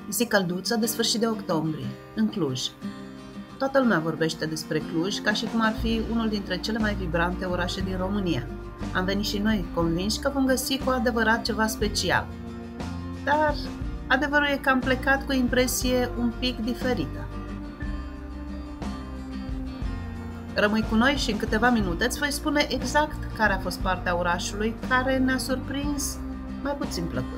Zi călduță de sfârșit de octombrie, în Cluj. Toată lumea vorbește despre Cluj ca și cum ar fi unul dintre cele mai vibrante orașe din România. Am venit și noi convinși că vom găsi cu adevărat ceva special. Dar adevărul e că am plecat cu o impresie un pic diferită. Rămâi cu noi și în câteva minute îți voi spune exact care a fost partea orașului care ne-a surprins mai puțin plăcut.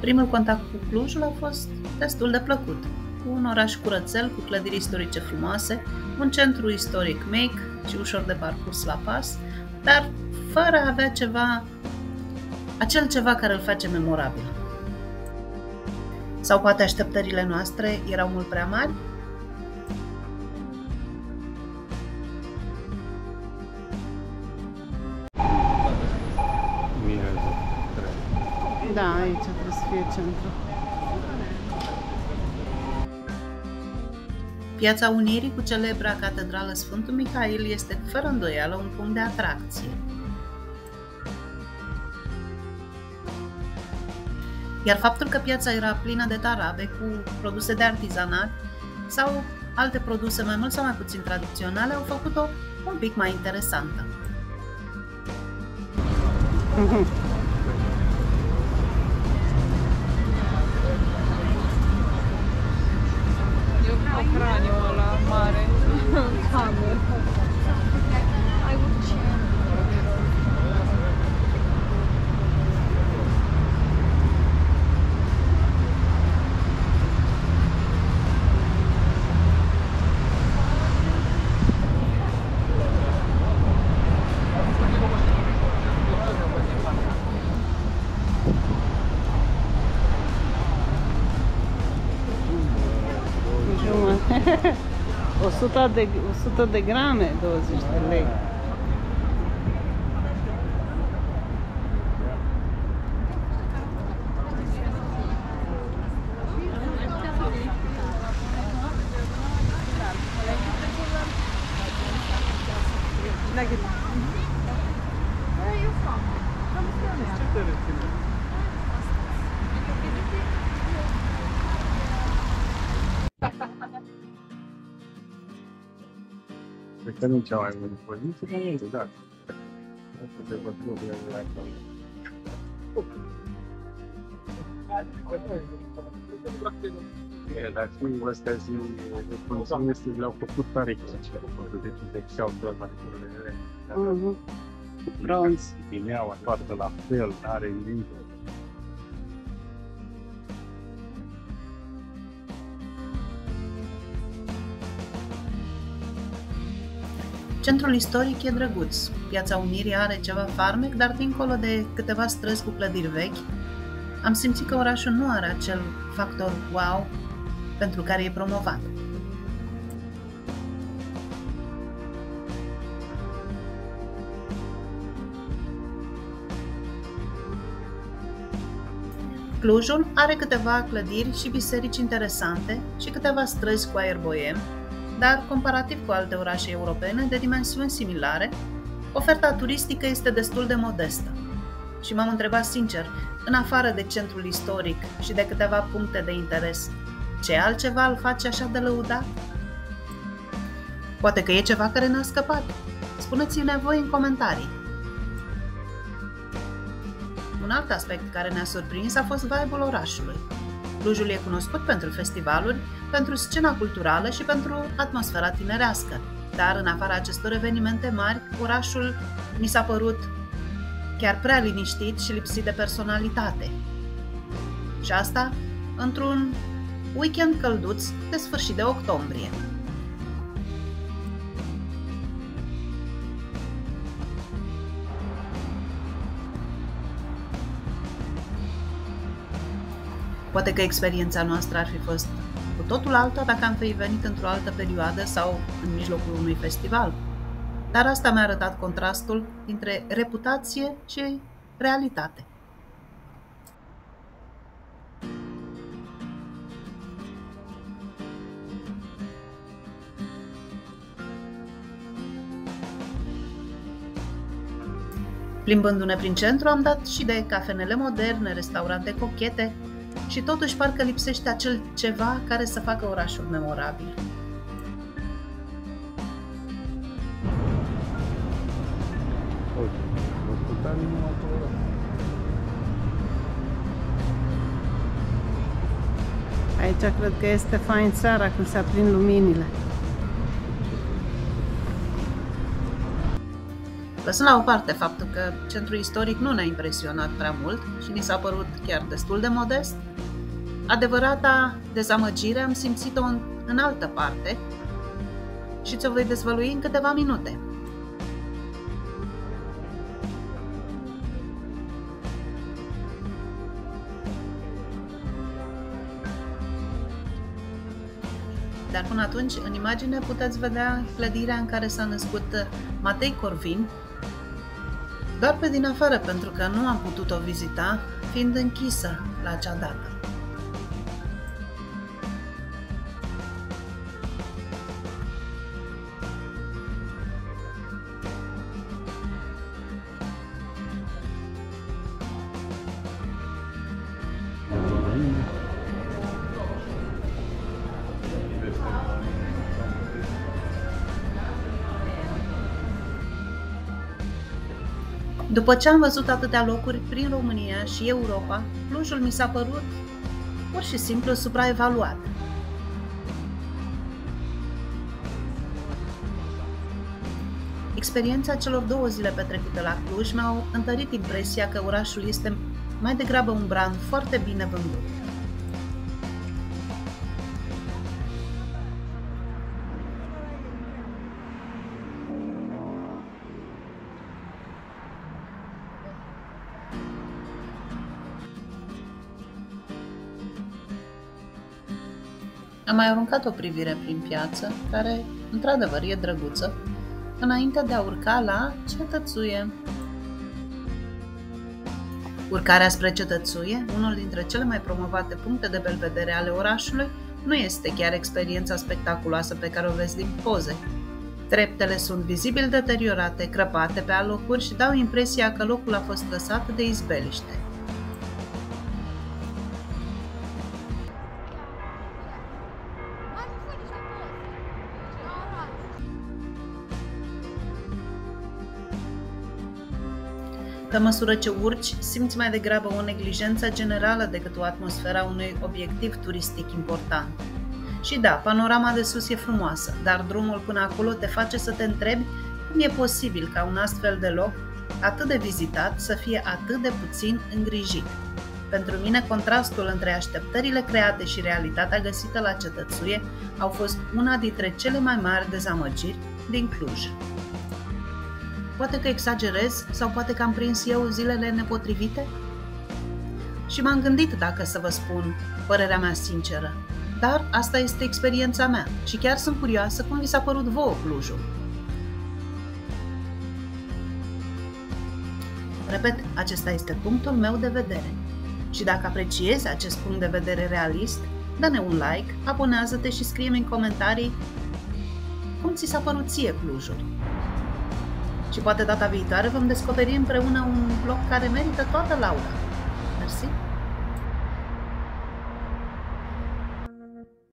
Primul contact cu Clujul a fost destul de plăcut. Un oraș curățel, cu clădiri istorice frumoase, un centru istoric mic și ușor de parcurs la pas, dar fără a avea acel ceva care îl face memorabil. Sau poate așteptările noastre erau mult prea mari? Da, aici trebuie să fie centru. Piața Unirii, cu celebra catedrală Sfântul Mihail, este fără îndoială un punct de atracție. Iar faptul că piața era plină de tarabe cu produse de artizanat sau alte produse mai mult sau mai puțin tradiționale au făcut-o un pic mai interesantă. Eu vreau craniul ăla mare. Cameră. Jumătate. 100 de grame, 20 de lei. Cred că nu cea mai bună poziție, dar nu, da. Asta se văd lucrurile la acolo. Dar și astea zi, consumiste le-au făcut tare chestii, deci și-au tot la lucrurile. Bronz. Vineaua toată la fel, n-are nimic. Centrul istoric e drăguț. Piața Unirii are ceva farmec, dar dincolo de câteva străzi cu clădiri vechi, am simțit că orașul nu are acel factor wow pentru care e promovat. Clujul are câteva clădiri și biserici interesante și câteva străzi cu aer boem, dar comparativ cu alte orașe europene de dimensiuni similare, oferta turistică este destul de modestă. Și m-am întrebat sincer, în afară de centrul istoric și de câteva puncte de interes, ce altceva îl face așa de lăudat? Poate că e ceva care ne-a scăpat. Spuneți-ne voi în comentarii. Un alt aspect care ne-a surprins a fost vibe-ul orașului. Clujul e cunoscut pentru festivaluri, pentru scena culturală și pentru atmosfera tinerească, dar în afara acestor evenimente mari, orașul mi s-a părut chiar prea liniștit și lipsit de personalitate. Și asta într-un weekend călduț de sfârșit de octombrie. Poate că experiența noastră ar fi fost cu totul alta dacă am fi venit într-o altă perioadă sau în mijlocul unui festival. Dar asta mi-a arătat contrastul dintre reputație și realitate. Plimbându-ne prin centru, am dat și de cafenele moderne, restaurante cochete și totuși parcă lipsește acel ceva care să facă orașul memorabil. Aici cred că este fain seara când se aprind luminile. Lăsând la o parte faptul că centrul istoric nu ne-a impresionat prea mult și ni s-a părut chiar destul de modest, adevărata dezamăgire am simțit-o în altă parte și ți-o voi dezvălui în câteva minute. Dar până atunci, în imagine puteți vedea clădirea în care s-a născut Matei Corvin, doar pe din afară, pentru că nu am putut-o vizita, fiind închisă la acea dată. După ce am văzut atâtea locuri prin România și Europa, Clujul mi s-a părut pur și simplu supraevaluat. Experiența celor 2 zile petrecute la Cluj mi-au întărit impresia că orașul este mai degrabă un brand foarte bine vândut. Am mai aruncat o privire prin piață, care, într-adevăr, e drăguță, înainte de a urca la Cetățuie. Urcarea spre Cetățuie, unul dintre cele mai promovate puncte de belvedere ale orașului, nu este chiar experiența spectaculoasă pe care o vezi din poze. Treptele sunt vizibil deteriorate, crăpate pe alocuri și dau impresia că locul a fost lăsat de izbeliște. Pe măsură ce urci, simți mai degrabă o neglijență generală decât o atmosfera unui obiectiv turistic important. Și da, panorama de sus e frumoasă, dar drumul până acolo te face să te întrebi cum e posibil ca un astfel de loc, atât de vizitat, să fie atât de puțin îngrijit. Pentru mine, contrastul între așteptările create și realitatea găsită la Cetățuie au fost una dintre cele mai mari dezamăgiri din Cluj. Poate că exagerez sau poate că am prins eu zilele nepotrivite? Și m-am gândit dacă să vă spun părerea mea sinceră, dar asta este experiența mea și chiar sunt curioasă cum vi s-a părut vouă Clujul. Repet, acesta este punctul meu de vedere. Și dacă apreciezi acest punct de vedere realist, dă-ne un like, abonează-te și scrie-mi în comentarii cum ți s-a părut ție Clujul. Și poate data viitoare vom descoperi împreună un loc care merită toată lauda.